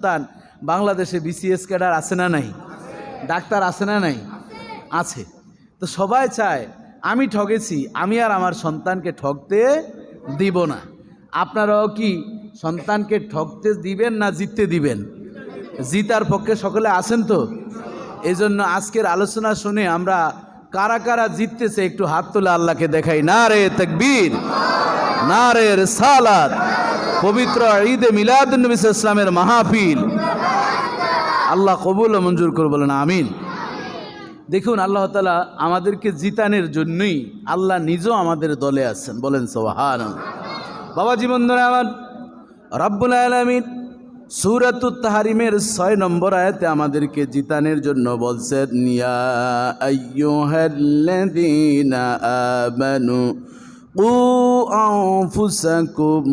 সন্তান বাংলাদেশে BCS cadre আছে না নাই, ডাক্তার আছে না নাই, আছে। তো সবাই চায় আমি ঠকেছি, আমি আর আমার সন্তানকে ঠকতে দিব না। আপনারাও কি সন্তানকে ঠকতে দিবেন না জিততে দিবেন? জিতার পক্ষে সকলে আছেন তো? এই জন্য আজকের আলোচনা শুনে আমরা কারা কারা জিততেছে একটু হাত তুলে আল্লাহকে দেখাই। নারে তাকবীর, নারে রিসালাত। পবিত্র ঈদে মিলাদুন্নবী ইসলামের মাহফিল আল্লাহ কবুল ও মঞ্জুর করে বলেন আমিন। দেখুন, আল্লাহ তাআলা আমাদেরকে জিতানোর জন্যই আল্লাহ নিজেও আমাদের দলে আছেন, বলেন সুবহানাল্লাহ। বাবা জীবন ধরে আমার রব্বুল আলামিন সূরাতুত তাহরিমের 6 নম্বর আয়াতে আমাদেরকে জিতানোর জন্য বলছেন, ইয়া আইয়ুহাল্লাযীনা আমানু কু আনফুসাকুম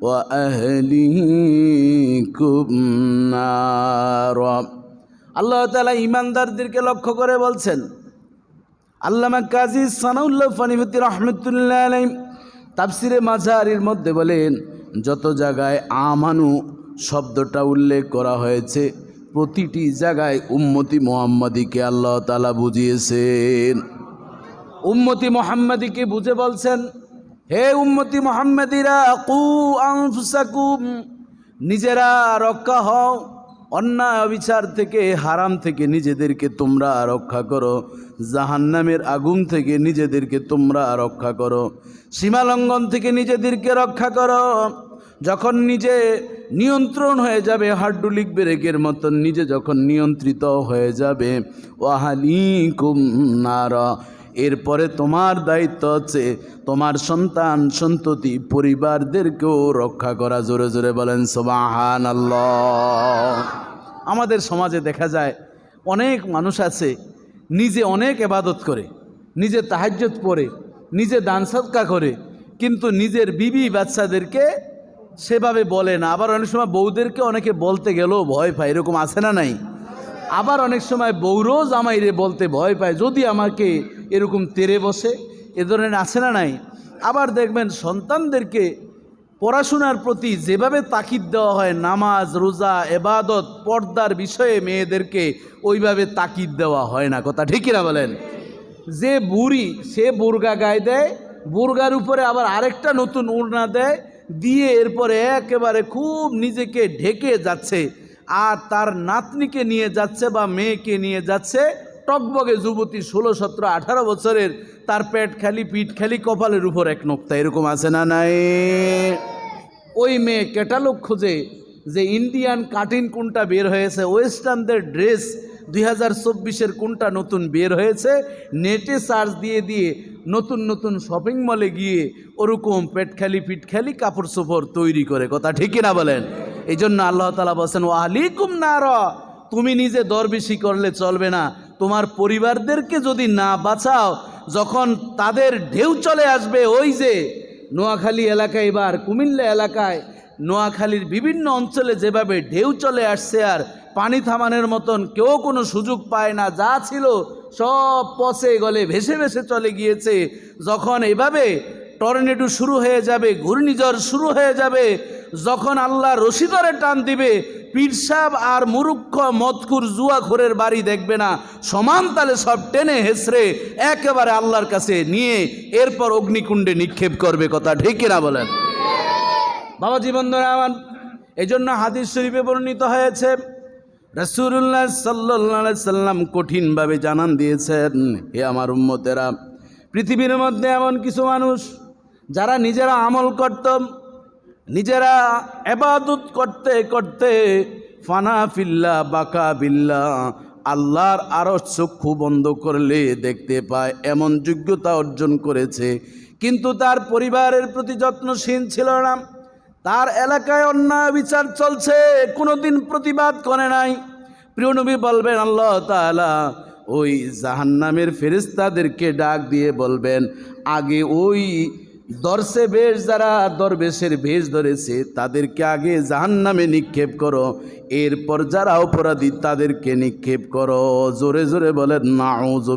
ওয়া আহলিকুম নার। আল্লাহ তাআলা ঈমানদারদেরকে লক্ষ্য করে বলছেন। আল্লামা কাজী সানাউল্লাহ ফানিভূতি রাহমাতুল্লাহ আলাইহি তাফসিরে মাঝারির মধ্যে বলেন, যত জায়গায় আমানু শব্দটা উল্লেখ করা হয়েছে প্রতিটি জায়গায় উম্মতি মুহাম্মাদিকে আল্লাহ তাআলা বুঝিয়েছেন। উম্মতি মুহাম্মাদিকে বুঝে বলছেন, হে উম্মতি মুহাম্মাদিরা, কু আনফুসাকুম, নিজেরা রক্ষা হও, অন্যায় অবিচার থেকে, হারাম থেকে নিজেদেরকে তোমরা রক্ষা করো, জাহান্নামের আগুন থেকে নিজেদেরকে তোমরা রক্ষা করো, সীমালঙ্ঘন থেকে নিজেদেরকে রক্ষা করো। যখন নিজে নিয়ন্ত্রণ হয়ে যাবে, হাড্ডুলিক ব্রেকের মতন নিজে যখন নিয়ন্ত্রিত হয়ে যাবে, ওয়াহালিকুম নার, এরপরে তোমার দায়িত্ব হচ্ছে তোমার সন্তান সন্ততি পরিবারদেরকেও রক্ষা করা। জোরে জোরে বলেন সুবহানাল্লাহ। আমাদের সমাজে দেখা যায় অনেক মানুষ আছে নিজে অনেক ইবাদত করে, নিজে তাহাজ্জুদ পড়ে, নিজে দান সদকা করে, কিন্তু নিজের বিবি বাচ্চাদেরকে সেভাবে বলে না। আবার অনেক সময় বউদেরকে অনেকে বলতে গেলেও ভয় পায়, এরকম আছে না নাই? আবার অনেক সময় বউরও জামাইরে বলতে ভয় পায়, যদি আমাকে এরকম তেরে বসে, এ ধরনের আছে না নাই? আবার দেখবেন সন্তানদেরকে পড়াশোনার প্রতি যেভাবে তাকিদ দেওয়া হয়, নামাজ রোজা এবাদত পর্দার বিষয়ে মেয়েদেরকে ওইভাবে তাকিদ দেওয়া হয় না। কথা ঠিক কিনা বলেন? যে বুড়ি সে বুরগা গায়ে দেয়, বুরগার উপরে আবার আরেকটা নতুন ওড়না দেয়, দিয়ে এরপরে একেবারে খুব নিজেকে ঢেকে যাচ্ছে, আর তার নাতনিকে নিয়ে যাচ্ছে বা মেয়েকে নিয়ে যাচ্ছে টকবগে যুবতী 16, 17, 18 বছরের, তার পেট খালি পিঠ খালি কপালের উপর এক নোক্তা। এরকম আছে না নাই? ওই মেয়ে ক্যাটালগ খোঁজে যে ইন্ডিয়ান কাটিং কোনটা বের হয়েছে, ওয়েস্টার্নদের ড্রেস 2024-এর কোনটা নতুন বের হয়েছে, নেটে সার্চ দিয়ে দিয়ে নতুন নতুন শপিং মলে গিয়ে ওরকম পেট খালি পিঠ খালি কাপড় চোপড় তৈরি করে। কথা ঠিক কিনা বলেন? এই জন্য আল্লাহ তাআলা বলেন, ওয়াহলিকুম নার, তুমি নিজে দরবেশি করলে চলবে না, তোমার পরিবারদেরকে যদি না বাঁচাও, যখন তাদের ঢেউ চলে আসবে, ওই যে নোয়াখালী এলাকায়, এবার কুমিল্লা এলাকায়, নোয়াখালীর বিভিন্ন অঞ্চলে যেভাবে ঢেউ চলে আসছে আর পানি থামানোর মতন কেউ কোনো সুযোগ পায় না, যা ছিল সব পচে গলে ভেসে ভেসে চলে গিয়েছে। যখন এভাবে টর্নেডো শুরু হয়ে যাবে, ঘূর্ণিঝড় শুরু হয়ে যাবে, যখন আল্লাহ রশি ধরে টান দিবে, পীরসাব আর মুরুক্ষ মদকুর জুয়াখোরের বাড়ি দেখবে না, সমান তালে সব টেনে হেসড়ে একেবারে আল্লাহর কাছে নিয়ে এরপর অগ্নিকুণ্ডে নিক্ষেপ করবে। কথা ঠিক কিনা বলেন? বাবা জীবন ধরে আমার, এই জন্য হাদিস শরীফে বর্ণিত হয়েছে, রাসূলুল্লাহ সাল্লাল্লাহু আলাইহি সাল্লাম কঠিনভাবে জানান দিয়েছেন, হে আমার উম্মতেরা, পৃথিবীর মধ্যে এমন কিছু মানুষ যারা নিজেরা আমল করত, নিজেরা ইবাদত করতে করতে ফানা ফিল্লাহ বাকা বিল্লাহ, আল্লাহর আরশ চক্ষু বন্ধ করলে দেখতে পায় এমন যোগ্যতা অর্জন করেছে, কিন্তু তার পরিবারের প্রতি যত্নশীল ছিল না, তার এলাকায় অন্যায় বিচার চলছে, কোনোদিন প্রতিবাদ করে নাই। প্রিয় নবী বলবেন, আল্লাহ তাআলা ওই জাহান্নামের ফেরেশতাদেরকে ডাক দিয়ে বলবেন, আগে ওই দরসে বেশ, যারা দরবেশের ভেষ ধরেছে তাদেরকে আগে জাহান্নামে নিক্ষেপ করো, এরপর যারা অপরাধী তাদেরকে নিক্ষেপ করো। জোরে জোরে বলেন নাউযুবিল্লাহ।